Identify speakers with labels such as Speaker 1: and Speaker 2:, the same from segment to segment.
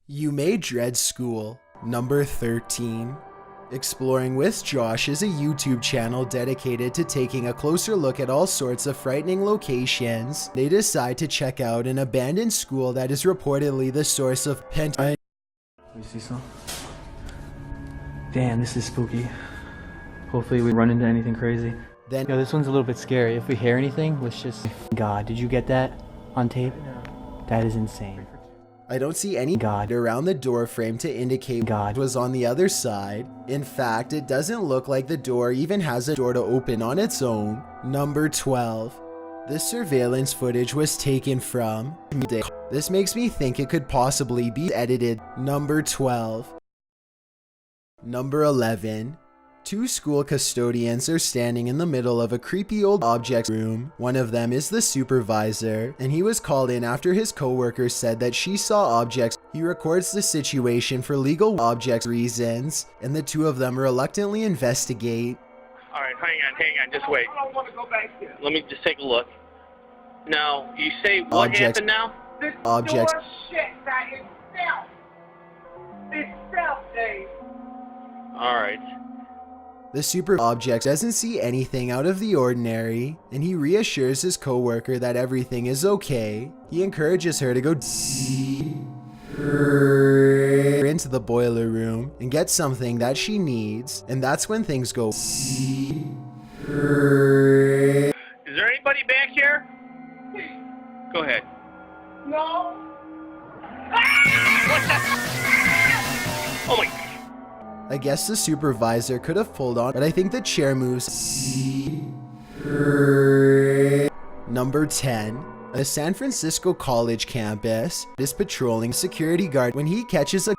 Speaker 1: You May Dread School, number 13. Exploring with Josh is a YouTube channel dedicated to taking a closer look at all sorts of frightening locations. They decide to check out an abandoned school that is reportedly the source of
Speaker 2: You see some? Damn, this is spooky. Hopefully we run into anything crazy.
Speaker 1: Then
Speaker 2: Yo, this one's a little bit scary. If we hear anything, let's just... God, did you get that on tape? That is insane.
Speaker 1: I don't see any God around the door frame to indicate God was on the other side. In fact, it doesn't look like the door even has a door to open on its own. Number 12. This surveillance footage was taken from... This makes me think it could possibly be edited. Number 12. Number 11. Two school custodians are standing in the middle of a creepy old object room. One of them is the supervisor, and he was called in after his coworker said that she saw objects. He records the situation for legal objects reasons, and the two of them reluctantly investigate.
Speaker 3: Alright, hang on, just wait.
Speaker 4: I don't want to go back there.
Speaker 3: Let me just take a look. Now, you say what
Speaker 1: Objects.
Speaker 3: happened now?
Speaker 4: This
Speaker 1: Objects.
Speaker 4: door shit by itself. Itself, Dave.
Speaker 3: Alright.
Speaker 1: The super object doesn't see anything out of the ordinary, and he reassures his coworker that everything is okay. He encourages her to go into the boiler room and get something that she needs, and that's when things go.
Speaker 3: Is there anybody back here? Go ahead.
Speaker 4: No.
Speaker 3: Oh my...
Speaker 1: I guess the supervisor could have pulled on, but I think the chair moves. Number 10. A San Francisco college campus is patrolling security guard when he catches a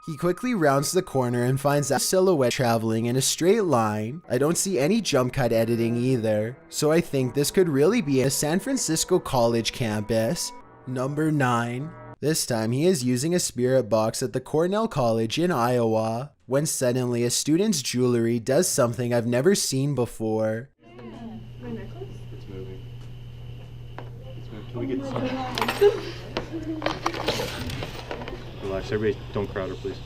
Speaker 1: He quickly rounds the corner and finds a silhouette traveling in a straight line. I don't see any jump cut editing either, so I think this could really be a San Francisco college campus. Number 9. This time he is using a spirit box at the Cornell College in Iowa, when suddenly a student's jewelry does something I've never seen before.
Speaker 5: My necklace?
Speaker 6: It's moving. Can we get some? Relax, everybody don't crowd her, please.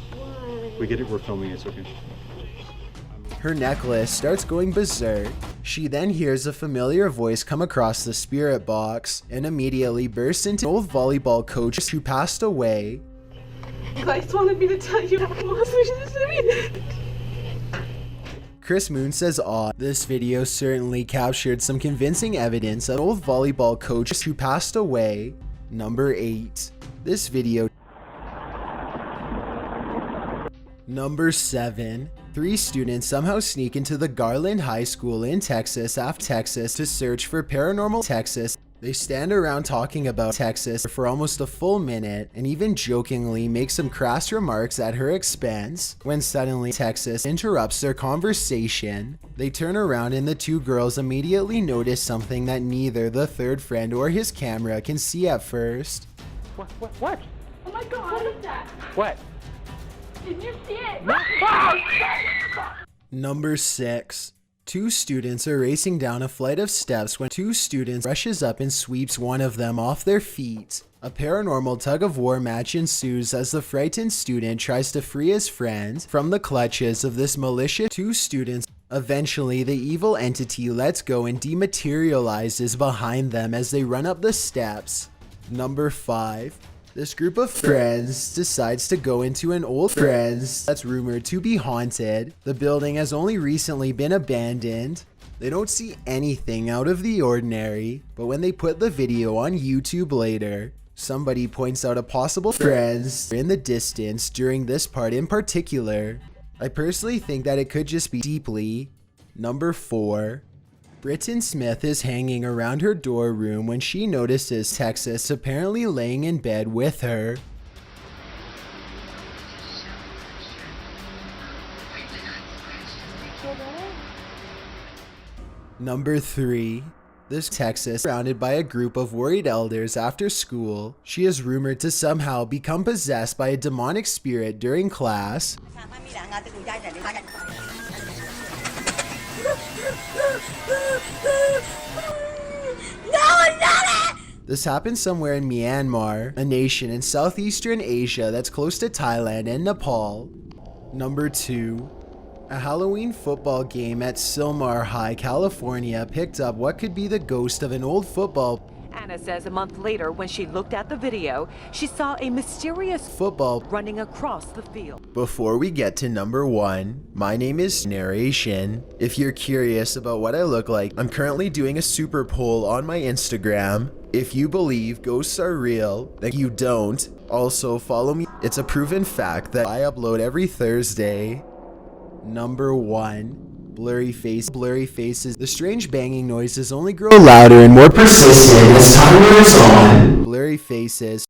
Speaker 6: We get it, we're filming it, it's okay.
Speaker 1: Her necklace starts going berserk. She then hears a familiar voice come across the spirit box and immediately bursts into an old volleyball coach who passed away.
Speaker 5: Guys wanted me to tell you
Speaker 1: Chris Moon says, "Aw, this video certainly captured some convincing evidence of an old volleyball coach who passed away." Number 8. This video. Number 7. 3 students somehow sneak into the Garland High School in Texas to search for paranormal Texas. They stand around talking about Texas for almost a full minute and even jokingly make some crass remarks at her expense, when suddenly Texas interrupts their conversation. They turn around and the two girls immediately notice something that neither the third friend or his camera can see at first.
Speaker 2: What?
Speaker 5: Oh my god, what is that?
Speaker 2: What?
Speaker 5: Did you see it?
Speaker 1: Number 6. 2 students are racing down a flight of steps when 2 students rushes up and sweeps one of them off their feet. A paranormal tug-of-war match ensues as the frightened student tries to free his friend from the clutches of this malicious 2 students. Eventually, the evil entity lets go and dematerializes behind them as they run up the steps. Number 5. This group of friends decides to go into an old friend's that's rumored to be haunted. The building has only recently been abandoned. They don't see anything out of the ordinary, but when they put the video on YouTube later, somebody points out a possible friends in the distance during this part in particular. I personally think that it could just be deeply. Number 4. Britton Smith is hanging around her dorm room when she notices Texas apparently laying in bed with her. Number 3. This Texas, surrounded by a group of worried elders after school. She is rumored to somehow become possessed by a demonic spirit during class. This happened somewhere in Myanmar, a nation in Southeastern Asia that's close to Thailand and Nepal. Number 2. A Halloween football game at Silmar High, California picked up what could be the ghost of an old football
Speaker 7: Anna says a month later, when she looked at the video, she saw a mysterious
Speaker 1: football
Speaker 7: running across the field.
Speaker 1: Before we get to number 1, my name is Narration. If you're curious about what I look like, I'm currently doing a super poll on my Instagram. If you believe ghosts are real, then you don't. Also, follow me. It's a proven fact that I upload every Thursday. Number 1. Blurry faces. The strange banging noises only grow louder and more persistent as time wears on. Blurry faces.